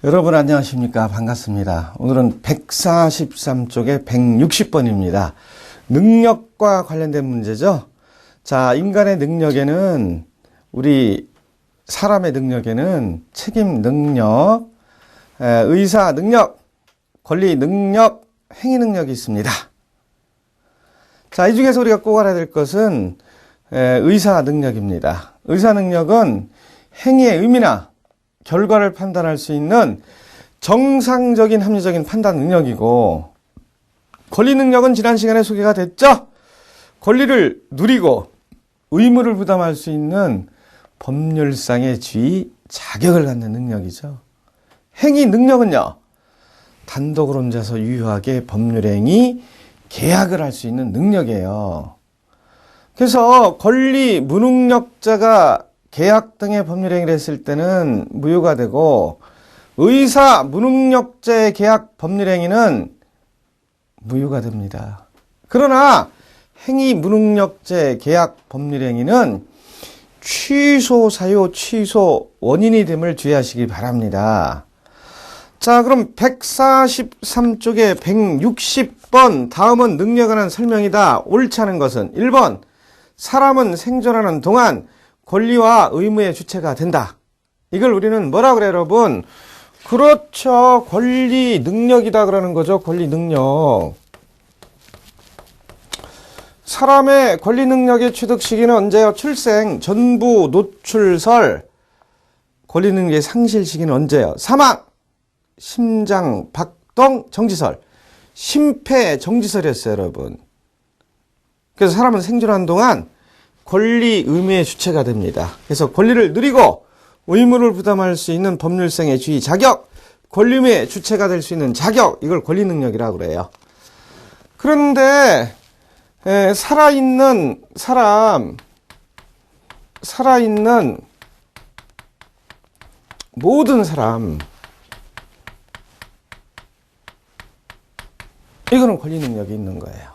여러분 안녕하십니까? 반갑습니다. 오늘은 143쪽에 160번입니다. 능력과 관련된 문제죠. 자, 인간의 능력에는, 우리 사람의 능력에는 책임 능력, 의사 능력, 권리 능력, 행위 능력이 있습니다. 자, 이 중에서 우리가 꼭 알아야 될 것은 의사 능력입니다. 의사 능력은 행위의 의미나 결과를 판단할 수 있는 정상적인 합리적인 판단 능력이고, 권리 능력은 지난 시간에 소개가 됐죠. 권리를 누리고 의무를 부담할 수 있는 법률상의 지위, 자격을 갖는 능력이죠. 행위 능력은요, 단독으로 혼자서 유효하게 법률행위, 계약을 할 수 있는 능력이에요. 그래서 권리 무능력자가 계약 등의 법률행위를 했을 때는 무효가 되고, 의사 무능력자의 계약 법률행위는 무효가 됩니다. 그러나 행위 무능력자의 계약 법률행위는 취소 사유, 취소 원인이 됨을 주의하시기 바랍니다. 자, 그럼 143쪽에 160번, 다음은 능력에 관한 설명이다. 옳지 않은 것은 1번, 사람은 생존하는 동안 권리와 의무의 주체가 된다. 이걸 우리는 뭐라 그래요, 여러분? 그렇죠. 권리 능력이다 그러는 거죠. 권리 능력. 사람의 권리 능력의 취득 시기는 언제요? 출생, 전부, 노출설. 권리 능력의 상실 시기는 언제요? 사망, 심장, 박동, 정지설. 심폐, 정지설이었어요, 여러분. 그래서 사람은 생존하는 동안 권리, 의무의 주체가 됩니다. 그래서 권리를 누리고 의무를 부담할 수 있는 법률상의 지위, 자격, 권리, 의무의 주체가 될 수 있는 자격, 이걸 권리 능력이라고 그래요. 그런데 살아있는 모든 사람, 이거는 권리 능력이 있는 거예요.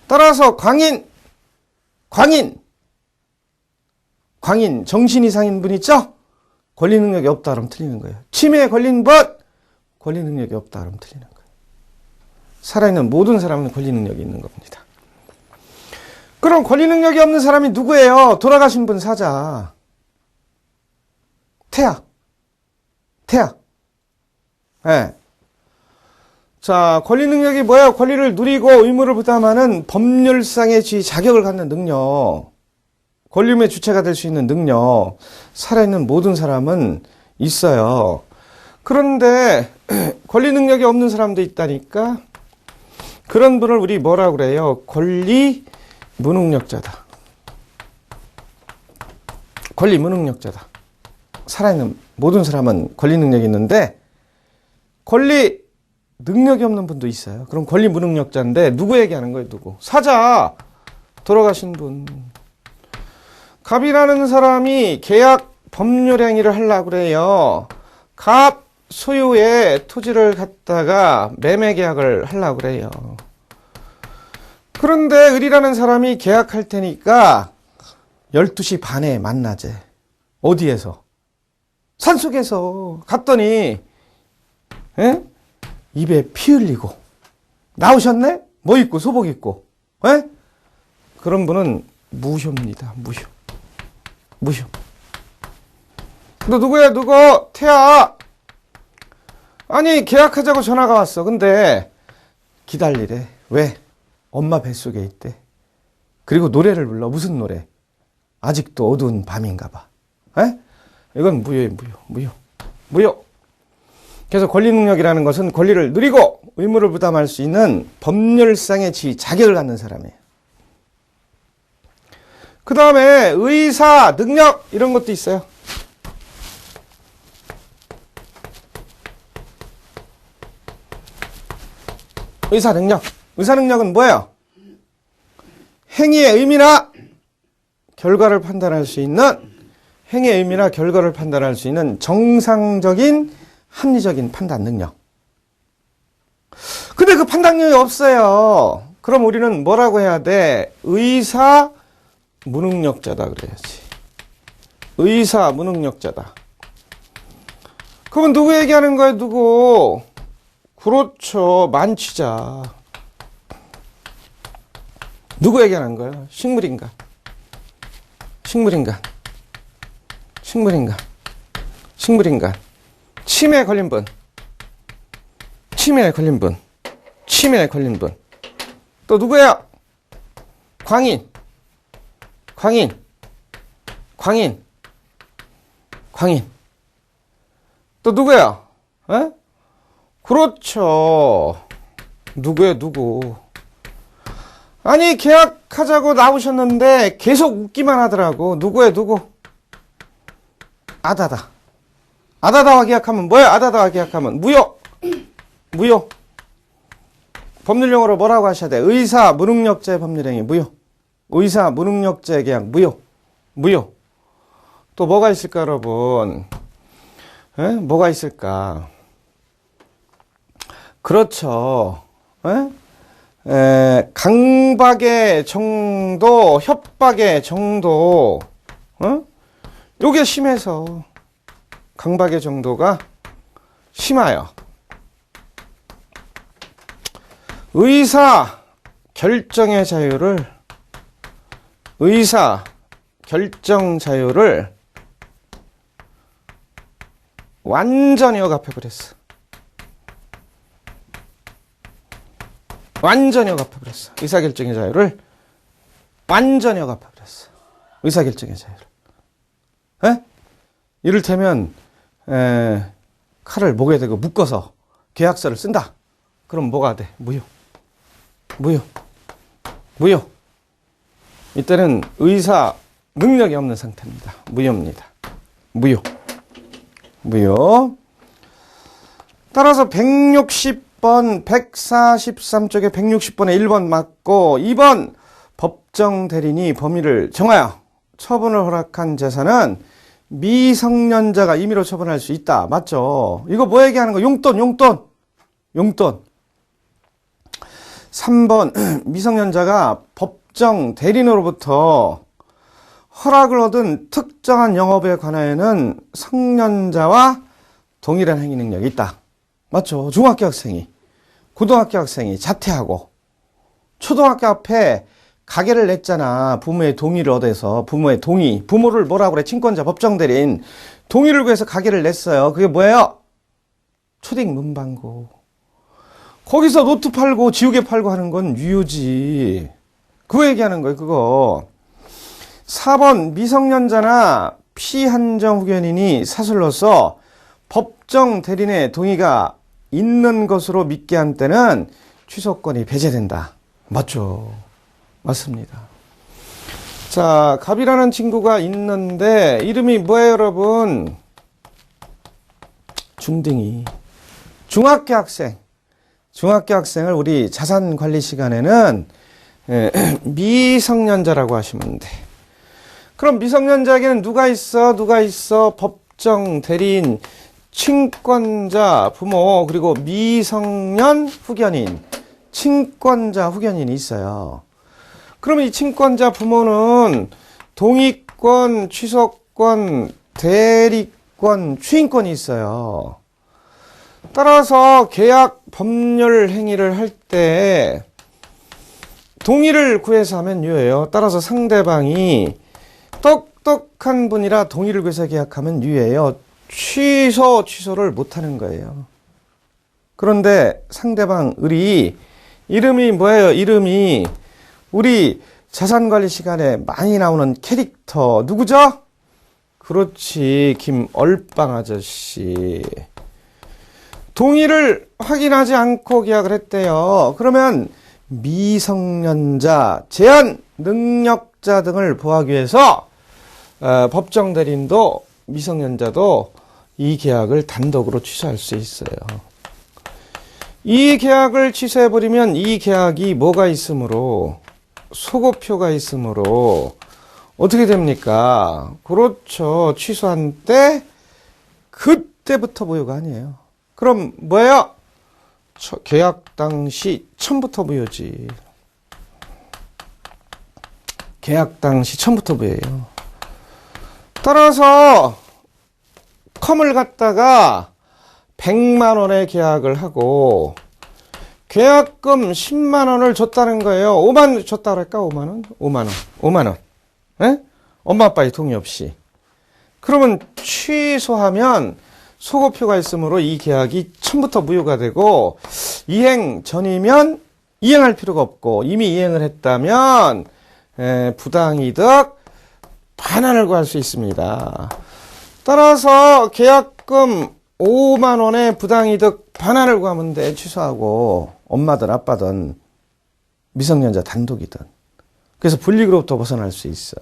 따라서 광인, 정신 이상인 분 있죠? 권리 능력이 없다 그러면 틀리는 거예요. 치매에 걸린 분, 권리 능력이 없다 그러면 틀리는 거예요. 살아있는 모든 사람은 권리 능력이 있는 겁니다. 그럼 권리 능력이 없는 사람이 누구예요? 돌아가신 분 사자. 태아. 네. 자, 권리 능력이 뭐예요? 권리를 누리고 의무를 부담하는 법률상의 지위, 자격을 갖는 능력. 권리의 주체가 될 수 있는 능력. 살아있는 모든 사람은 있어요. 그런데 권리 능력이 없는 사람도 있다니까? 그런 분을 우리 뭐라고 그래요? 권리 무능력자다. 권리 무능력자다. 살아있는 모든 사람은 권리 능력이 있는데 권리 능력이 없는 분도 있어요. 그럼 권리 무능력자인데 누구 얘기하는 거예요? 누구? 사자. 돌아가신 분. 갑이라는 사람이 계약 법률행위를 하려고 그래요. 갑 소유의 토지를 갖다가 매매 계약을 하려고 그래요. 그런데 을이라는 사람이 계약할 테니까 12시 반에 만나재. 어디에서? 산속에서. 갔더니 입에 피 흘리고 나오셨네? 뭐 입고? 소복 입고. 그런 분은 무효입니다. 무효. 너 누구야? 누구? 태아. 아니, 계약하자고 전화가 왔어. 근데 기다리래. 왜? 엄마 뱃속에 있대. 그리고 노래를 불러. 무슨 노래? 아직도 어두운 밤인가 봐. 이건 무효예요. 무효. 그래서 권리 능력이라는 것은 권리를 누리고 의무를 부담할 수 있는 법률상의 지위, 자격을 갖는 사람이에요. 그 다음에 의사 능력, 이런 것도 있어요. 의사 능력은 뭐예요? 행위의 의미나 결과를 판단할 수 있는 정상적인 합리적인 판단 능력. 근데 그 판단 능력이 없어요. 그럼 우리는 뭐라고 해야 돼? 의사 무능력자다 그래야지. 의사 무능력자다. 그러면 누구 얘기하는 거예요, 누구? 그렇죠. 만취자. 누구 얘기하는 거예요? 식물인간. 식물인간. 식물인간. 식물인간. 치매에 걸린 분. 치매에 걸린 분. 치매에 걸린 분. 또 누구야? 광인. 광인. 광인. 광인. 또 누구야? 에? 그렇죠. 누구야, 누구. 아니, 계약하자고 나오셨는데 계속 웃기만 하더라고. 누구야, 누구? 아다다. 아다다와 계약하면 뭐야? 아다다와 계약하면 무효. 무효. 법률용어로 뭐라고 하셔야 돼? 의사 무능력죄 법률행위 무효. 의사 무능력죄 계약 무효. 무효. 또 뭐가 있을까, 여러분? 에? 뭐가 있을까? 그렇죠. 강박의 정도, 협박의 정도, 요게 심해서 강박의 정도가 심하여 의사 결정의 자유를 완전히 억압해버렸어. 완전히 억압해버렸어. 의사결정의 자유를 완전히 억압해버렸어. 의사결정의 자유를. 에? 이를테면 칼을 목에 대고 묶어서 계약서를 쓴다. 그럼 뭐가 돼? 무효. 무효. 무효. 이때는 의사 능력이 없는 상태입니다. 무효입니다. 무효. 무효. 따라서 160번, 143쪽에 160번에 1번 맞고 2번 법정 대리인이 범위를 정하여 처분을 허락한 재산은 미성년자가 임의로 처분할 수 있다. 맞죠? 이거 뭐 얘기하는 거? 용돈, 용돈. 용돈. 3번 미성년자가 법정 대리인으로부터 허락을 얻은 특정한 영업에 관하여는 성년자와 동일한 행위 능력이 있다. 맞죠? 중학교 학생이, 고등학교 학생이 자퇴하고 초등학교 앞에 가게를 냈잖아. 부모의 동의를 얻어서. 부모의 동의. 부모를 뭐라고 그래? 친권자, 법정 대리인. 동의를 구해서 가게를 냈어요. 그게 뭐예요? 초딩 문방구. 거기서 노트 팔고 지우개 팔고 하는 건 유효지. 그거 얘기하는 거예요, 그거. 4번 미성년자나 피한정 후견인이 사술로서 법정 대리인의 동의가 있는 것으로 믿게 한 때는 취소권이 배제된다. 맞죠? 맞습니다. 자, 갑이라는 친구가 있는데 이름이 뭐예요, 여러분? 중딩이. 중학교 학생. 중학교 학생을 우리 자산관리 시간에는 미성년자라고 하시면 돼. 그럼 미성년자에게는 누가 있어? 누가 있어? 법정 대리인, 친권자, 부모, 그리고 미성년 후견인, 친권자 후견인이 있어요. 그러면 이 친권자 부모는 동의권, 취소권, 대리권, 추인권이 있어요. 따라서 계약 법률 행위를 할 때 동의를 구해서 하면 유효해요. 따라서 상대방이 똑똑한 분이라 동의를 구해서 계약하면 유효해요. 취소를 못하는 거예요. 그런데 상대방 을이 이름이 뭐예요? 이름이 우리 자산관리 시간에 많이 나오는 캐릭터 누구죠? 그렇지, 김얼빵 아저씨. 동의를 확인하지 않고 계약을 했대요. 그러면 미성년자, 제한 능력자 등을 보호하기 위해서 법정 대리인도 미성년자도 이 계약을 단독으로 취소할 수 있어요. 이 계약을 취소해버리면 이 계약이 뭐가 있으므로, 소고표가 있으므로 어떻게 됩니까? 그렇죠. 취소한 때 그때부터 무효가 아니에요. 그럼 뭐예요? 계약 당시 처음부터 무효지. 계약 당시 처음부터 무효예요. 따라서 컴을 갖다가 100만 원의 계약을 하고 계약금 10만 원을 줬다는 거예요. 5만 원 줬다 그럴까? 5만 원? 5만 원. 5만 원. 예? 엄마 아빠의 동의 없이. 그러면 취소하면 소급표가 있으므로 이 계약이 처음부터 무효가 되고 이행 전이면 이행할 필요가 없고 이미 이행을 했다면 부당이득 반환을 구할 수 있습니다. 따라서 계약금 5만 원의 부당이득 반환을 구하면 돼. 취소하고 엄마든 아빠든 미성년자 단독이든. 그래서 불이익으로부터 벗어날 수 있어.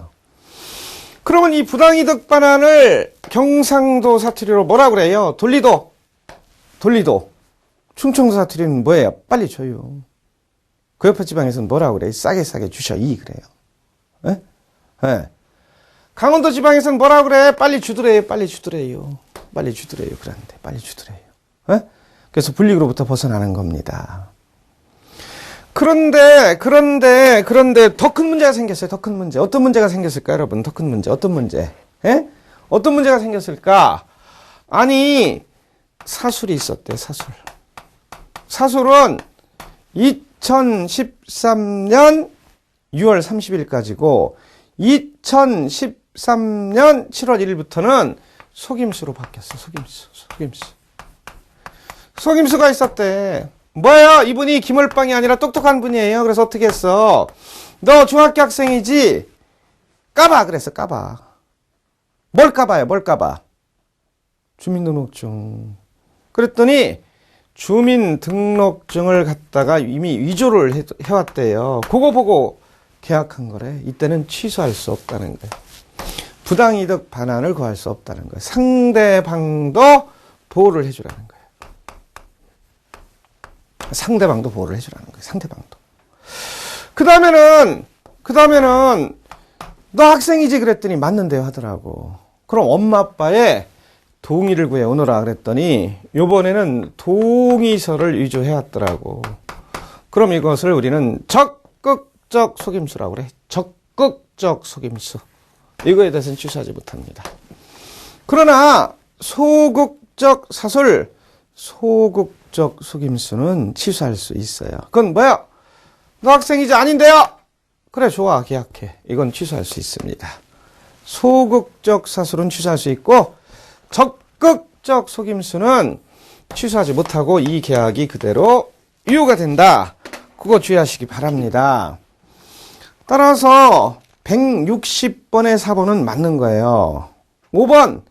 그러면 이 부당이득 반환을 경상도 사투리로 뭐라 그래요? 돌리도. 충청도 사투리는 뭐예요? 빨리 줘요. 그 옆에 지방에서는 뭐라 그래요? 싸게 주셔. 그래요. 예? 예. 강원도 지방에서는 뭐라 그래? 빨리 주더래요. 그런데 빨리 주더래요. 예? 그래서 불이익으로부터 벗어나는 겁니다. 그런데 더 큰 문제가 생겼어요. 더 큰 문제. 어떤 문제가 생겼을까, 여러분? 더 큰 문제. 어떤 문제? 예? 어떤 문제가 생겼을까? 아니, 사술이 있었대, 사술. 사술은 2013년 6월 30일까지고 2013년 7월 1일부터는 속임수로 바뀌었어. 속임수가 있었대. 뭐예요? 이분이 기몰빵이 아니라 똑똑한 분이에요. 그래서 어떻게 했어? 너 중학교 학생이지? 까봐. 그랬어, 까봐. 뭘 까봐? 주민등록증. 그랬더니 주민등록증을 갖다가 이미 위조를 해왔대요. 그거 보고 계약한 거래. 이때는 취소할 수 없다는 거예요. 부당이득 반환을 구할 수 없다는 거예요. 상대방도 보호를 해주라는 거예요. 상대방도 보호를 해주라는 거예요. 상대방도. 그 다음에는 너 학생이지? 그랬더니 맞는데요 하더라고. 그럼 엄마 아빠의 동의를 구해 오너라 그랬더니 요번에는 동의서를 위조해왔더라고. 그럼 이것을 우리는 적극적 속임수라고 그래. 적극적 속임수. 이거에 대해서는 취소하지 못합니다. 그러나 소극적 사술, 소극적 속임수는 취소할 수 있어요. 그건 뭐야? 너 학생이지? 아닌데요? 그래, 좋아, 계약해. 이건 취소할 수 있습니다. 소극적 사술은 취소할 수 있고 적극적 속임수는 취소하지 못하고 이 계약이 그대로 유효가 된다. 그거 주의하시기 바랍니다. 따라서 160번의 4번은 맞는 거예요. 5번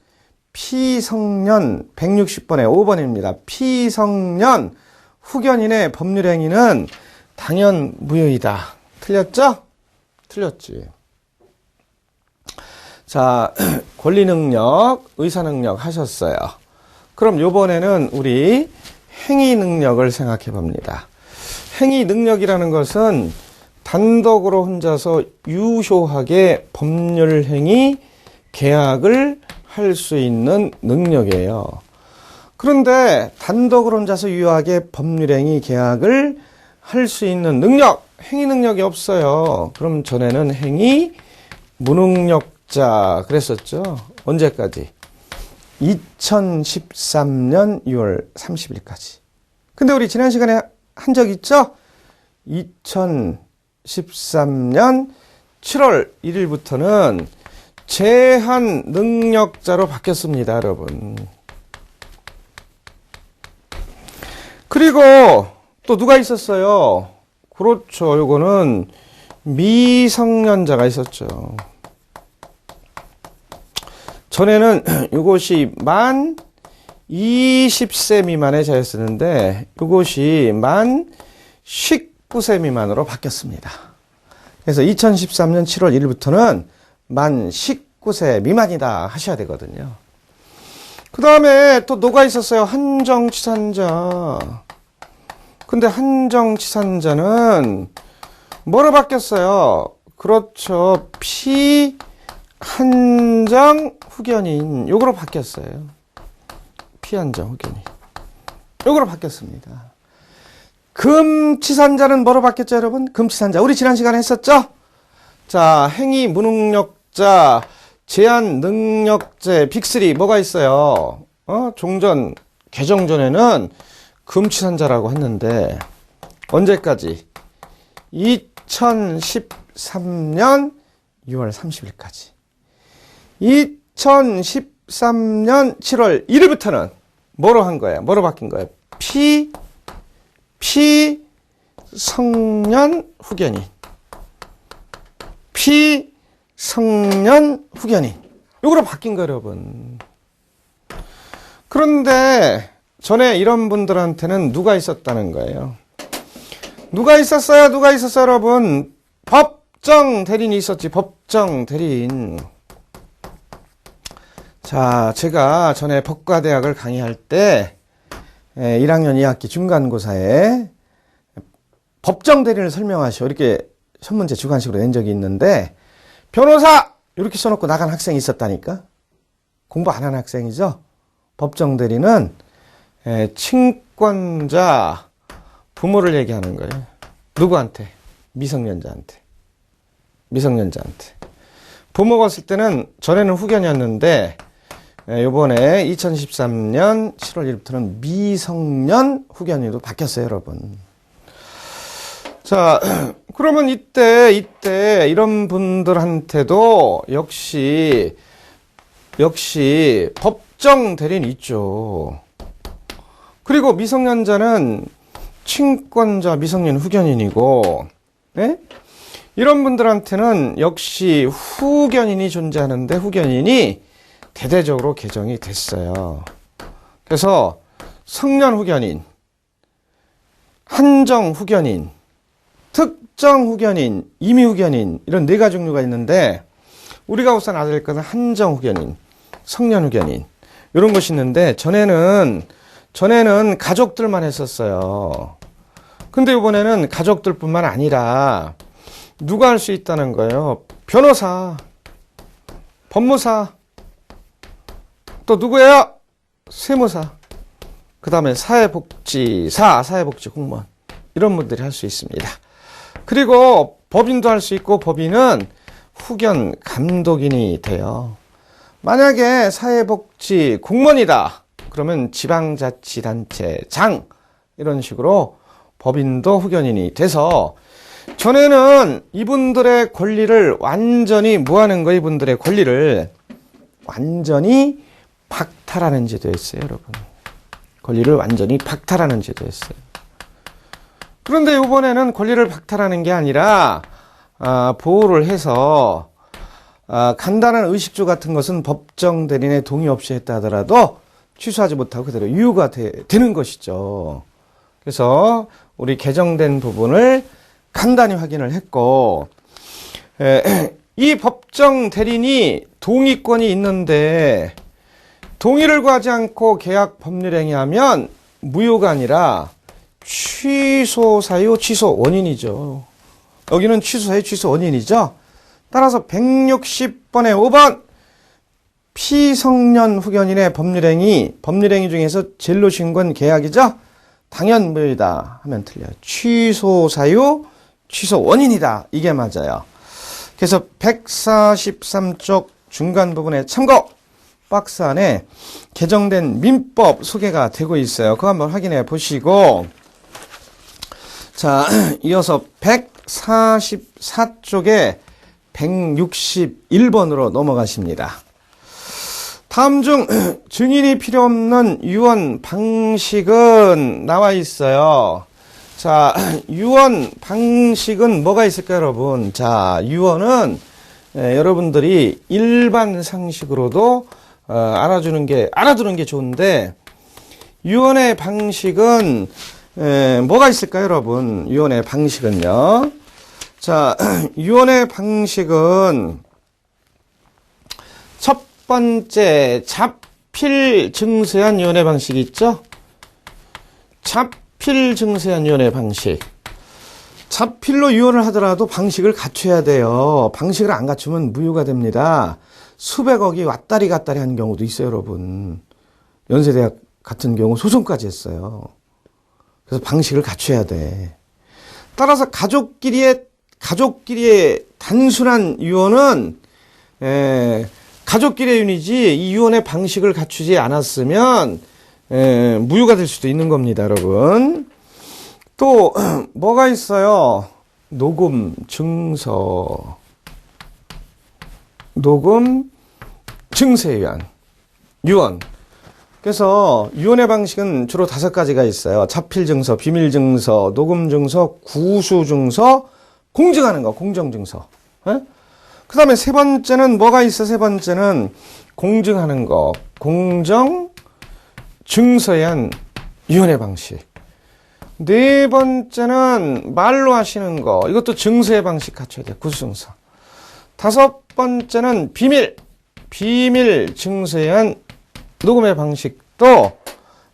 피성년 160번의 5번입니다. 피성년 후견인의 법률행위는 당연 무효이다. 틀렸죠? 틀렸지. 자, 권리능력, 의사능력 하셨어요. 그럼 요번에는 우리 행위능력을 생각해 봅니다. 행위능력이라는 것은 단독으로 혼자서 유효하게 법률행위, 계약을 할 수 있는 능력이에요. 그런데 단독으로 혼자서 유효하게 법률행위, 계약을 할 수 있는 능력, 행위능력이 없어요. 그럼 전에는 행위, 무능력자 그랬었죠. 언제까지? 2013년 6월 30일까지. 근데 우리 지난 시간에 한 적 있죠? 2013년 7월 1일부터는 제한 능력자로 바뀌었습니다, 여러분. 그리고 또 누가 있었어요? 그렇죠. 요거는 미성년자가 있었죠. 전에는 이것이 만 20세 미만의 자였었는데 이것이 만 19세 미만으로 바뀌었습니다. 그래서 2013년 7월 1일부터는 만 19세 미만이다 하셔야 되거든요. 그 다음에 또 누가 있었어요? 한정치산자. 근데 한정치산자는 뭐로 바뀌었어요? 그렇죠. 피한정 후견인. 요거로 바뀌었어요. 피한정 후견인. 요거로 바뀌었습니다. 금치산자는 뭐로 바뀌었죠, 여러분? 금치산자. 우리 지난 시간에 했었죠? 자, 행위 무능력자, 제한 능력제, 빅3 뭐가 있어요? 종전, 개정 전에는 금치산자라고 했는데 언제까지? 2013년 6월 30일까지. 2013년 7월 1일부터는 뭐로 한 거예요? 뭐로 바뀐 거예요? 피성년 후견인. 피성년 후견인. 요거로 바뀐 거예요, 여러분. 그런데 전에 이런 분들한테는 누가 있었다는 거예요? 누가 있었어요? 누가 있었어요, 여러분? 법정 대리인이 있었지, 법정 대리인. 자, 제가 전에 법과대학을 강의할 때 1학년 2학기 중간고사에 법정 대리인을 설명하시오. 이렇게 현문제 주관식으로 낸 적이 있는데, 변호사! 이렇게 써놓고 나간 학생이 있었다니까? 공부 안 한 학생이죠? 법정 대리는 친권자, 부모를 얘기하는 거예요. 누구한테? 미성년자한테. 미성년자한테. 부모가 왔을 때는 전에는 후견이었는데 요번에 2013년 7월 1일부터는 미성년 후견으로 바뀌었어요, 여러분. 자, 그러면 이때 이런 분들한테도 역시 법정 대리인이 있죠. 그리고 미성년자는 친권자 미성년 후견인이고, 네? 이런 분들한테는 역시 후견인이 존재하는데 후견인이 대대적으로 개정이 됐어요. 그래서 성년 후견인, 한정 후견인, 특정 후견인, 임의 후견인 이런 네 가지 종류가 있는데 우리가 우선 알아야 것은 한정 후견인, 성년 후견인 이런 것이 있는데 전에는 가족들만 했었어요. 근데 이번에는 가족들뿐만 아니라 누가 할 수 있다는 거예요? 변호사, 법무사, 또 누구예요? 세무사, 그 다음에 사회복지사, 사회복지 공무원 이런 분들이 할 수 있습니다. 그리고 법인도 할 수 있고 법인은 후견 감독인이 돼요. 만약에 사회복지 공무원이다 그러면 지방자치단체장 이런 식으로 법인도 후견인이 돼서 전에는 이분들의 권리를 완전히 뭐하는 거예요? 이분들의 권리를 완전히 박탈하는 제도였어요, 여러분. 권리를 완전히 박탈하는 제도였어요. 그런데 이번에는 권리를 박탈하는 게 아니라 보호를 해서 간단한 의식주 같은 것은 법정 대리인의 동의 없이 했다 하더라도 취소하지 못하고 그대로 유효가 되는 것이죠. 그래서 우리 개정된 부분을 간단히 확인을 했고, 이 법정 대리인이 동의권이 있는데 동의를 구하지 않고 계약 법률행위하면 무효가 아니라 취소 사유, 취소 원인이죠. 여기는 취소 사유, 취소 원인이죠. 따라서 160번에 5번 피성년 후견인의 법률행위 중에서 제일로 쉬운 건 계약이죠. 당연 무효이다 하면 틀려요. 취소 사유, 취소 원인이다. 이게 맞아요. 그래서 143쪽 중간 부분에 참고 박스 안에 개정된 민법 소개가 되고 있어요. 그거 한번 확인해 보시고, 자, 이어서 144쪽에 161번으로 넘어가십니다. 다음 중 증인이 필요 없는 유언 방식은 나와 있어요. 자, 유언 방식은 뭐가 있을까요, 여러분? 자, 유언은 여러분들이 일반 상식으로도 알아두는 게 좋은데, 유언의 방식은 뭐가 있을까요, 여러분? 유언의 방식은요. 자, 유언의 방식은 첫 번째 자필 증세한 유언의 방식이 있죠? 자필 증세한 유언의 방식. 자필로 유언을 하더라도 방식을 갖춰야 돼요. 방식을 안 갖추면 무효가 됩니다. 수백억이 왔다리 갔다리 하는 경우도 있어요, 여러분. 연세대학 같은 경우 소송까지 했어요. 그래서 방식을 갖춰야 돼. 따라서 가족끼리의 단순한 유언은 가족끼리의 유언이지 이 유언의 방식을 갖추지 않았으면 무효가 될 수도 있는 겁니다, 여러분. 또 뭐가 있어요? 녹음 증서, 녹음 증서유언, 유언. 그래서 유언의 방식은 주로 5가지가 있어요. 자필 증서, 비밀 증서, 녹음 증서, 구수 증서, 공증하는 거, 공정 증서. 그 다음에 3번째는 뭐가 있어? 3번째는 공증하는 거, 공정 증서에 의한 유언의 방식. 4번째는 말로 하시는 거, 이것도 증서의 방식 갖춰야 돼요. 구수 증서. 5번째는 비밀 증서에 의한 녹음의 방식도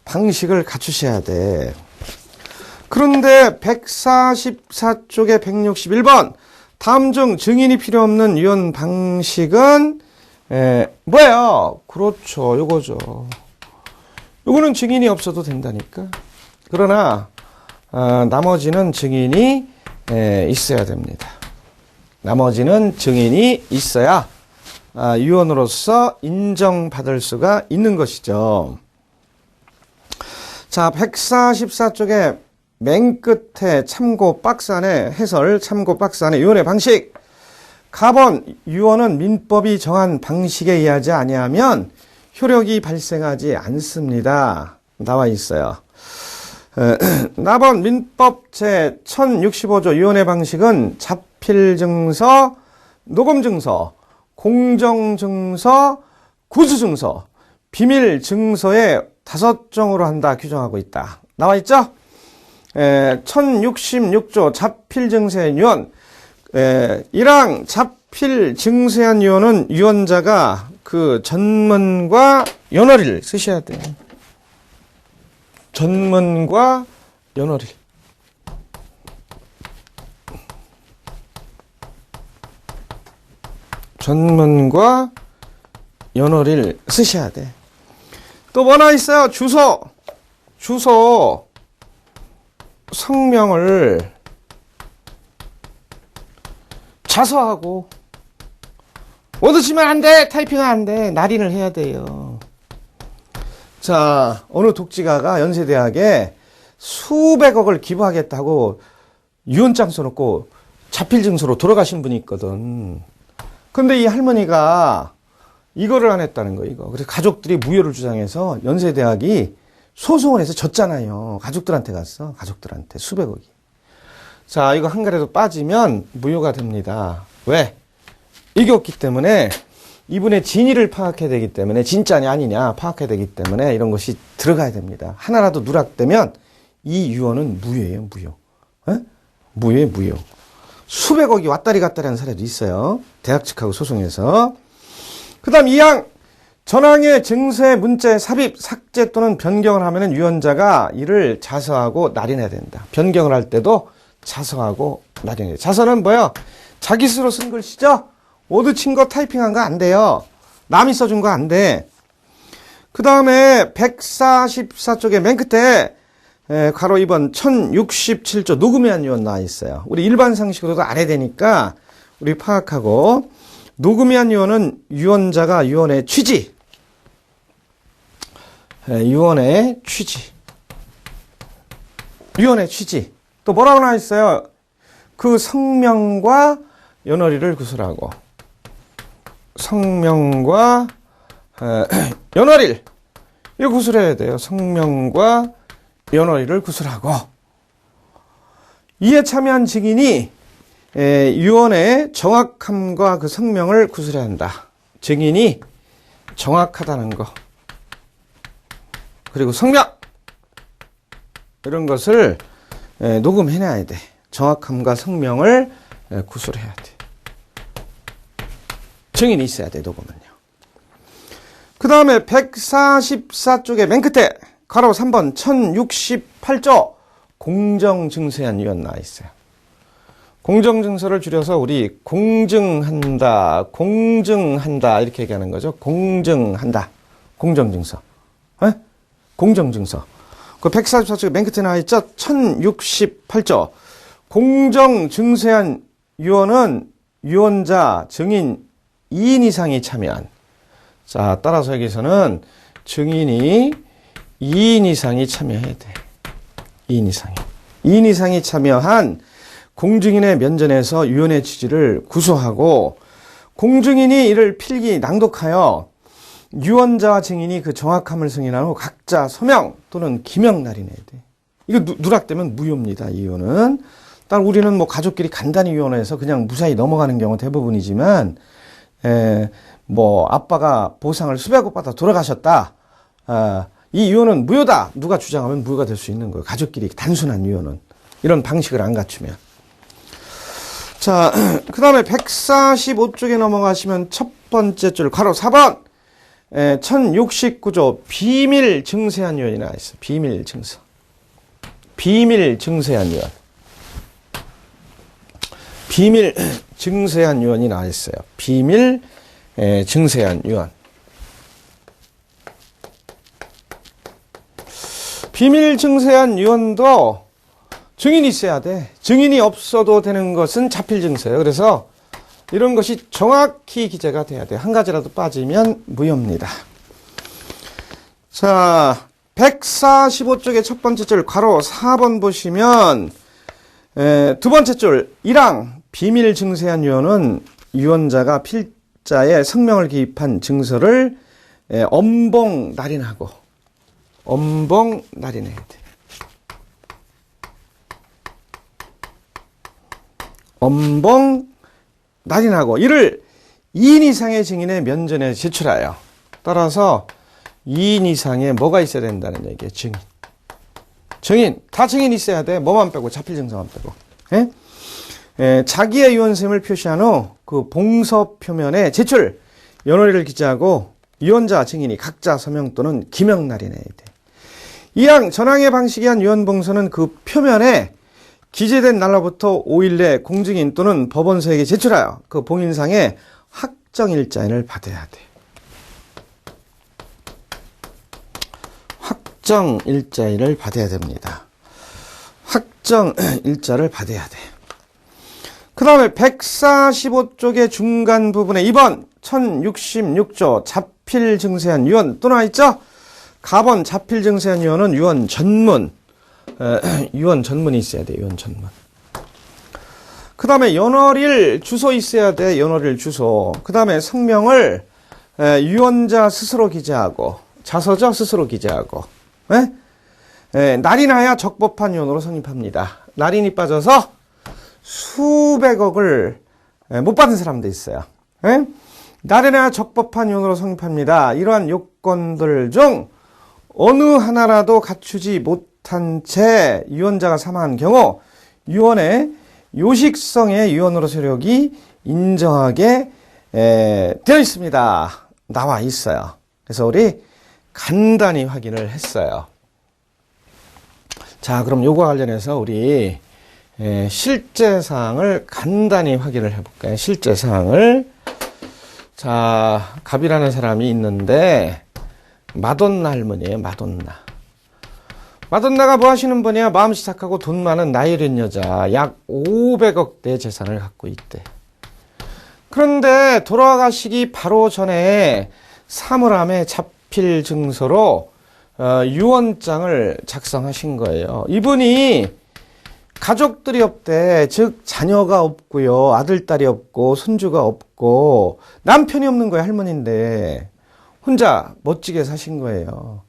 방식을 갖추셔야 돼. 그런데 144쪽에 161번 다음 중 증인이 필요 없는 유언 방식은 뭐예요? 그렇죠, 요거죠. 요거는 증인이 없어도 된다니까. 그러나 나머지는 증인이 있어야 됩니다. 나머지는 증인이 있어야 유언으로서 인정받을 수가 있는 것이죠. 자, 144쪽에 맨 끝에 참고 박스 안에 해설, 참고 박스 안에 유언의 방식. 가번 유언은 민법이 정한 방식에 의하지 아니하면 효력이 발생하지 않습니다. 나와 있어요. 나번 민법 제 1065조 유언의 방식은 자필증서, 녹음증서, 공정증서, 구수증서, 비밀증서의 5종으로 한다 규정하고 있다. 나와 있죠? 1066조 자필증서의 유언. 1항 자필증서의 유언은 유언자가 그 전문과 연월일 쓰셔야 돼요. 전문과 연월일. 전문과 연월일 쓰셔야 돼. 또 뭐나 있어요? 주소, 성명을 자서하고, 모두 치면 안 돼! 타이핑은 안 돼! 날인을 해야 돼요. 자, 어느 독지가가 연세대학에 수백억을 기부하겠다고 유언장 써놓고 자필증서로 돌아가신 분이 있거든. 근데 이 할머니가 이거를 안 했다는 거, 이거. 그래서 가족들이 무효를 주장해서 연세대학이 소송을 해서 졌잖아요. 가족들한테 갔어. 가족들한테 수백억이. 자, 이거 한가라도 빠지면 무효가 됩니다. 왜? 이게 없기 때문에 이분의 진위를 파악해야 되기 때문에 진짜냐 아니냐 파악해야 되기 때문에 이런 것이 들어가야 됩니다. 하나라도 누락되면 이 유언은 무효예요. 무효. 무효예요. 무효. 수백억이 왔다리 갔다리 하는 사례도 있어요. 대학 측하고 소송해서. 그 다음 2항 전항의 증서의 문자의 삽입, 삭제 또는 변경을 하면 유언자가 이를 자서하고 날인해야 된다. 변경을 할 때도 자서하고 날인해야 돼. 자서는 뭐예요? 자기 스스로 쓴 글씨죠? 오드 친 거 타이핑한 거 안 돼요. 남이 써준 거 안 돼. 그 다음에 144쪽에 맨 끝에 괄호 2번 1067조 녹음에 한 유언 나와 있어요. 우리 일반 상식으로도 안 해야 되니까 우리 파악하고, 녹음에 한 유언은 유언자가 유언의 취지, 유언의 취지, 유언의 취지. 또 뭐라고 나와 있어요? 그 성명과 연월일을 구술하고, 성명과 연월일 이거 구술해야 돼요. 성명과 연월일을 구술하고, 이에 참여한 증인이 유언의 정확함과 그 성명을 구술해야 한다. 증인이 정확하다는 거, 그리고 성명 이런 것을 녹음해놔야 돼. 정확함과 성명을 구술해야 돼. 증인이 있어야 돼, 녹음은요. 그 다음에 144쪽에 맨 끝에 괄호 3번 1068조 공정증서에 한 유언 나와 있어요. 공정증서를 줄여서 우리 공증한다 이렇게 얘기하는 거죠. 공증한다. 공정증서. 공정증서. 그 144쪽에 맨 끝에 나와 있죠. 1068조 공정증서에 한 유언은 유언자, 증인 2인 이상이 참여한. 자, 따라서 여기서는 증인이 2인 이상이 참여해야 돼. 2인 이상이. 2인 이상이 참여한 공증인의 면전에서 유언의 취지를 구수하고 공증인이 이를 필기 낭독하여 유언자와 증인이 그 정확함을 승인한 후 각자 서명 또는 기명 날인해야 돼. 이거 누락되면 무효입니다. 이 유언은. 딸 우리는 뭐 가족끼리 간단히 유언해서 그냥 무사히 넘어가는 경우 대부분이지만 뭐 아빠가 보상을 수백억 받아 돌아가셨다. 이 유언은 무효다. 누가 주장하면 무효가 될 수 있는 거예요. 가족끼리 단순한 유언은. 이런 방식을 안 갖추면. 자, 그 다음에 145쪽에 넘어가시면 첫 번째 줄 괄호 4번 1069조 비밀 증세한 유언이 나와 있어요. 비밀 증서. 비밀 증세한 유언. 비밀 증세한 유언이 나와 있어요. 비밀 증세한 유언. 비밀 증세한 유언도 증인이 있어야 돼. 증인이 없어도 되는 것은 자필 증서예요. 그래서 이런 것이 정확히 기재가 돼야 돼. 한 가지라도 빠지면 무효입니다. 자, 145쪽의 첫 번째 줄 괄호 4번 보시면 두 번째 줄 1항 비밀 증세한 유언은 유언자가 필자의 성명을 기입한 증서를 엄봉 날인하고 엄봉 날인해야 돼. 엄봉 날인하고 이를 2인 이상의 증인의 면전에 제출하여 따라서 2인 이상의 뭐가 있어야 된다는 얘기예요. 증인. 증인. 다 증인이 있어야 돼. 뭐만 빼고 자필 증서만 빼고. 자기의 유언셈을 표시한 후 그 봉서 표면에 제출 연호리를 기재하고 유언자 증인이 각자 서명 또는 기명 날인해야 돼. 이항 전항의 방식이한 유언봉서는 그 표면에 기재된 날로부터 5일 내 공증인 또는 법원서에게 제출하여 그 봉인상의 확정일자인을 받아야 돼. 확정일자인을 받아야 됩니다. 확정일자를 받아야 돼. 그 다음에 145쪽의 중간 부분에 2번 1066조 자필 증세한 유언 또 나와 있죠? 가번 자필 증세한 유언은 유언 전문. 유언 전문이 있어야 돼. 유언 전문. 그 다음에 연월일 주소 있어야 돼. 연월일 주소. 그 다음에 성명을 유언자 스스로 기재하고 자서죠. 스스로 기재하고 날인하여 적법한 유언으로 성립합니다. 날인이 빠져서 수백억을 못 받은 사람도 있어요. 날인하여 적법한 유언으로 성립합니다. 이러한 요건들 중 어느 하나라도 갖추지 못한 채 유언자가 사망한 경우 유언의 요식성의 유언으로 세력이 인정하게 되어 있습니다. 나와 있어요. 그래서 우리 간단히 확인을 했어요. 자, 그럼 요거와 관련해서 우리 실제사항을 간단히 확인을 해볼까요? 실제사항을. 자, 갑이라는 사람이 있는데 마돈나 할머니예요. 마돈나가 뭐 하시는 분이야? 마음씨 착하고 돈 많은 나이른 여자. 약 500억대 재산을 갖고 있대. 그런데 돌아가시기 바로 전에 사물함에 자필 증서로 유언장을 작성하신 거예요. 이분이 가족들이 없대. 즉 자녀가 없고요. 아들, 딸이 없고 손주가 없고 남편이 없는 거예요. 할머니인데 혼자 멋지게 사신 거예요.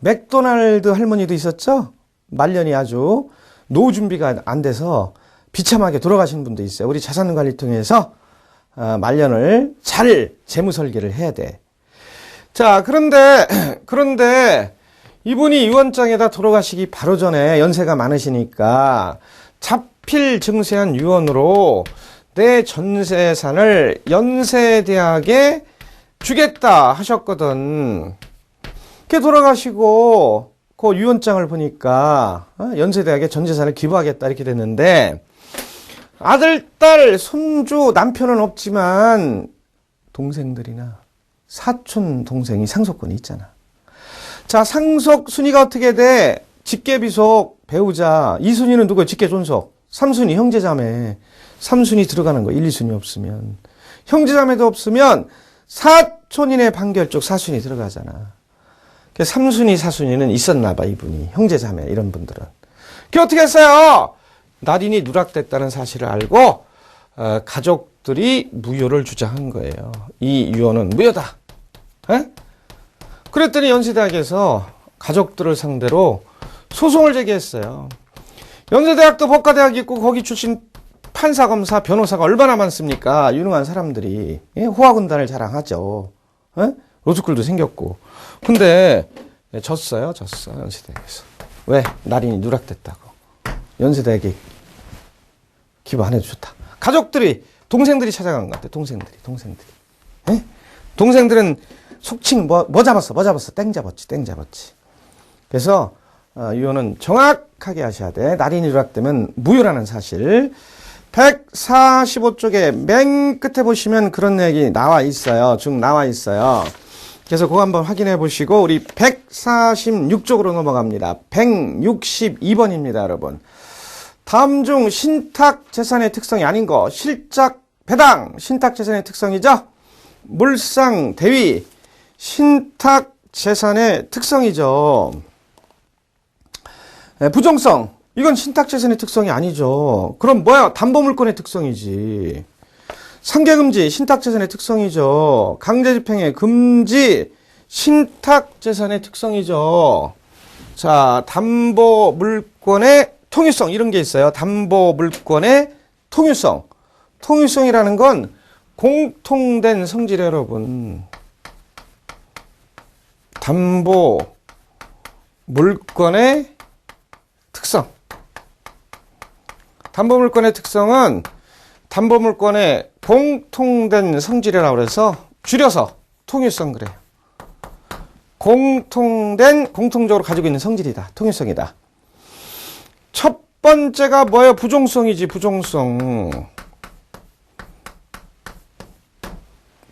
맥도날드 할머니도 있었죠? 말년이 아주 노후 준비가 안 돼서 비참하게 돌아가신 분도 있어요. 우리 자산관리통해서 말년을 잘 재무 설계를 해야 돼. 자, 그런데 이분이 유언장에다 돌아가시기 바로 전에 연세가 많으시니까 자필 증세한 유언으로 내 전재산을 연세대학에 주겠다 하셨거든. 그렇게 돌아가시고 그 유언장을 보니까 연세대학에 전재산을 기부하겠다 이렇게 됐는데 아들, 딸, 손주, 남편은 없지만 동생들이나 사촌 동생이 상속권이 있잖아. 자, 상속 순위가 어떻게 돼? 직계비속, 배우자. 2순위는 누구야? 직계존속. 3순위 형제자매. 3순위 들어가는 거. 1, 2순위 없으면. 형제자매도 없으면 사촌인의 판결 쪽 4순위 들어가잖아. 삼순위, 사순위는 있었나 봐, 이분이. 형제자매, 이런 분들은. 그 어떻게 했어요? 날인이 누락됐다는 사실을 알고, 가족들이 무효를 주장한 거예요. 이 유언은 무효다. 에? 그랬더니 연세대학에서 가족들을 상대로 소송을 제기했어요. 연세대학도 법과대학 있고, 거기 출신 판사, 검사, 변호사가 얼마나 많습니까? 유능한 사람들이. 예? 호화군단을 자랑하죠. 예? 로스쿨도 생겼고. 근데 졌어요. 연세대학에서. 왜? 날인이 누락됐다고. 연세대학에 기부 안 해도 좋다. 가족들이, 동생들이 찾아간 것 같아. 동생들이. 예? 동생들은 속칭 뭐 잡았어? 땡 잡았지. 그래서 유언은 정확하게 하셔야 돼. 날인이 누락되면 무효라는 사실. 145쪽에 맨 끝에 보시면 그런 얘기 나와 있어요. 나와 있어요. 그래서 그거 한번 확인해 보시고 우리 146쪽으로 넘어갑니다. 162번입니다, 여러분. 다음 중 신탁재산의 특성이 아닌 거. 실작, 배당, 신탁재산의 특성이죠. 물상, 대위, 신탁재산의 특성이죠. 부정성. 이건 신탁재산의 특성이 아니죠. 그럼 뭐야? 담보물권의 특성이지. 상계금지, 신탁재산의 특성이죠. 강제집행의 금지, 신탁재산의 특성이죠. 자, 담보물권의 통유성, 이런 게 있어요. 담보물권의 통유성. 통유성이라는 건 공통된 성질, 여러분. 담보물권의 특성. 담보물권의 특성은 담보물권의 공통된 성질이라고 해서 줄여서 통유성 그래요. 공통적으로 가지고 있는 성질이다. 통유성이다. 첫 번째가 뭐예요? 부종성이지, 부종성.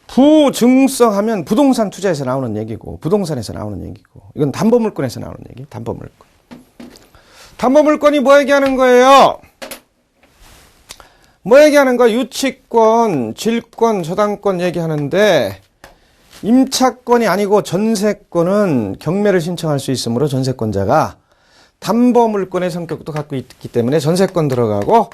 부증성 하면 부동산 투자에서 나오는 얘기고, 부동산에서 나오는 얘기고, 이건 담보물권에서 나오는 얘기, 담보물권. 담보물권이 뭐 얘기하는 거예요? 뭐 얘기하는 거야? 유치권, 질권, 저당권 얘기하는데 임차권이 아니고 전세권은 경매를 신청할 수 있으므로 전세권자가 담보물권의 성격도 갖고 있기 때문에 전세권 들어가고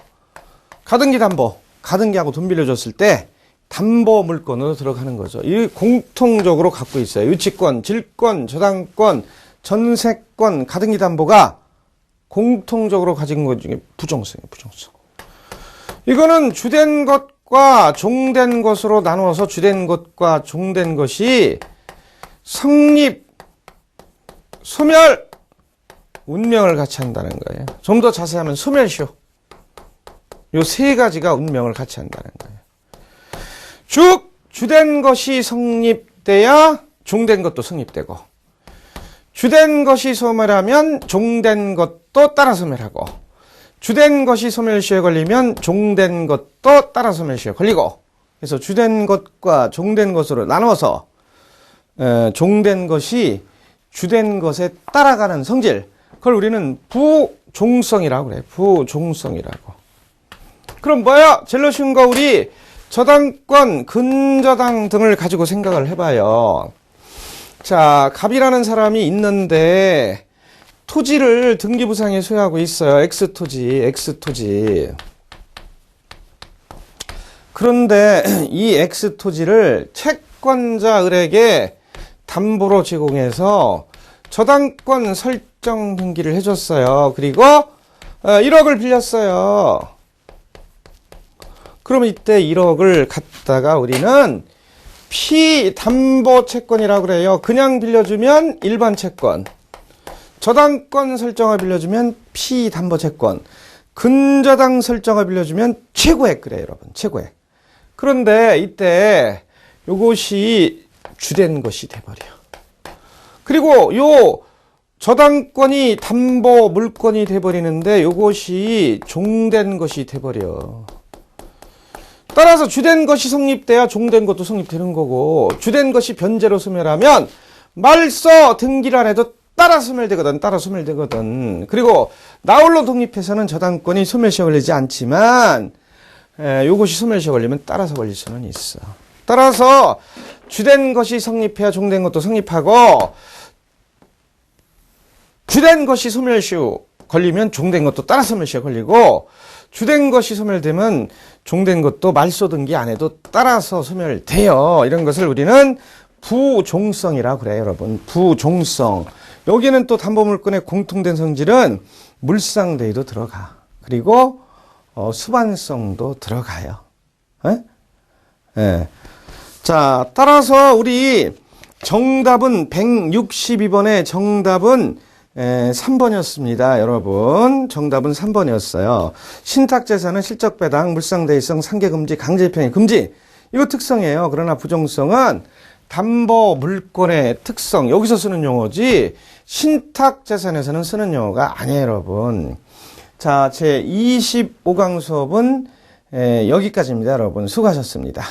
가등기 담보, 가등기하고 돈 빌려줬을 때 담보물권으로 들어가는 거죠. 이 공통적으로 갖고 있어요. 유치권, 질권, 저당권, 전세권, 가등기 담보가 공통적으로 가진 것 중에 부정성이에요. 부정성. 이거는 주된 것과 종된 것으로 나누어서 주된 것과 종된 것이 성립, 소멸, 운명을 같이 한다는 거예요. 좀 더 자세하면 소멸시효. 요 세 가지가 운명을 같이 한다는 거예요. 주된 것이 성립돼야 종된 것도 성립되고, 주된 것이 소멸하면 종된 것도 따라 소멸하고, 주된 것이 소멸시효에 걸리면 종된 것도 따라 소멸시효에 걸리고, 그래서 주된 것과 종된 것으로 나눠서 종된 것이 주된 것에 따라가는 성질, 그걸 우리는 부종성이라고 그래요. 부종성이라고. 그럼 뭐야? 제일 쉬운 거 우리 저당권, 근저당 등을 가지고 생각을 해봐요. 자, 갑이라는 사람이 있는데 토지를 등기부상에 소유하고 있어요. X토지. 그런데 이 X토지를 채권자 을에게 담보로 제공해서 저당권 설정 등기를 해줬어요. 그리고 1억을 빌렸어요. 그러면 이때 1억을 갖다가 우리는 피담보 채권이라고 그래요. 그냥 빌려주면 일반 채권. 저당권 설정을 빌려주면 피담보 채권. 근저당 설정을 빌려주면 최고액 그래요, 여러분. 최고액. 그런데 이때 요것이 주된 것이 돼버려. 그리고 요 저당권이 담보 물권이 돼버리는데 요것이 종된 것이 돼버려. 따라서 주된 것이 성립돼야 종된 것도 성립되는 거고, 주된 것이 변제로 소멸하면 말소 등기를 안 해도 따라 소멸되거든. 그리고 나홀로 독립해서는 저당권이 소멸시효 걸리지 않지만 요것이 소멸시효 걸리면 따라서 걸릴 수는 있어. 따라서 주된 것이 성립해야 종된 것도 성립하고, 주된 것이 소멸시 걸리면 종된 것도 따라 소멸시가 걸리고, 주된 것이 소멸되면 종된 것도 말 쏟은 게 안 해도 따라서 소멸돼요. 이런 것을 우리는 부종성이라고 그래요, 여러분. 부종성. 여기는 또 담보물건의 공통된 성질은 물상대의도 들어가. 그리고 수반성도 들어가요. 에? 예. 자, 따라서 우리 정답은 162번의 정답은 3번이었습니다. 여러분, 정답은 3번이었어요. 신탁재산은 실적배당, 물상대의성, 상계금지, 강제입행의 금지. 이거 특성이에요. 그러나 부종성은 담보물권의 특성, 여기서 쓰는 용어지 신탁재산에서는 쓰는 용어가 아니에요, 여러분. 자, 제 25강 수업은 여기까지입니다, 여러분. 수고하셨습니다.